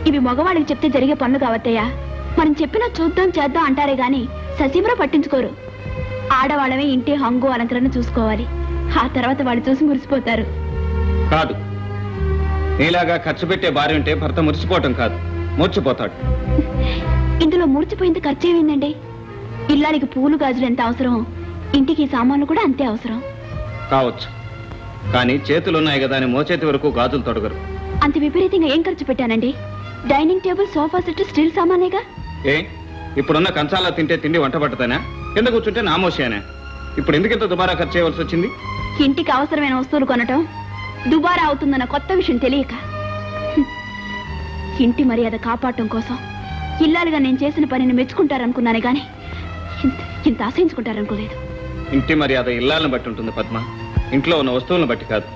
ఇవి మగవాళ్ళకి చెప్తే జరిగే పనులు కావత్తయ్యా. మనం చెప్పినా చూద్దాం చేద్దాం అంటారే గాని ససీమరా పట్టించుకోరు. ఆడవాళ్ళమే ఇంటి హంగు అలంకరణ చూసుకోవాలి. ఆ తర్వాత వాళ్ళు చూసి మురిసిపోతారు. కాదు, నీలాగా ఖర్చు పెట్టే భార్య ఉంటే భర్త మురిసిపోవటం కాదు, మూర్చిపోతాడు. ఇందులో మూర్చిపోయింది ఖర్చేమైందండి? ఇల్లానికి పూలు గాజులు ఎంత అవసరం, ఇంటికి సామాన్లు కూడా అంతే అవసరం. కావచ్చు, కానీ చేతులున్నాయి కదా అని మోచేతి వరకు గాజులు తొడగరు. అంత విపరీతంగా ఏం ఖర్చు పెట్టానండి? Dining table, sofa set steel సామానేగా. ఏ ఇప్పుడున్న కంచాలా తింటే తిండి వంట పట్టతానా? కింద కూర్చుంటే నామోషేనా? ఇప్పుడు ఎందుకింత దుబారా ఖర్చు చేయవలసి వచ్చింది? ఇంటికి అవసరమైన వస్తువులు కొనటం దుబారా అవుతుందన్న కొత్త విషయం తెలియక ఇంటి మర్యాద కాపాడటం కోసం ఇల్లాలుగా నేను చేసిన పనిని మెచ్చుకుంటారనుకున్నానే గాని ఇంత ఆశయించుకుంటారనుకోలేదు. ఇంటి మర్యాద ఇల్లాలను బట్టి ఉంటుంది పద్మ, ఇంట్లో ఉన్న వస్తువులను బట్టి కాదు.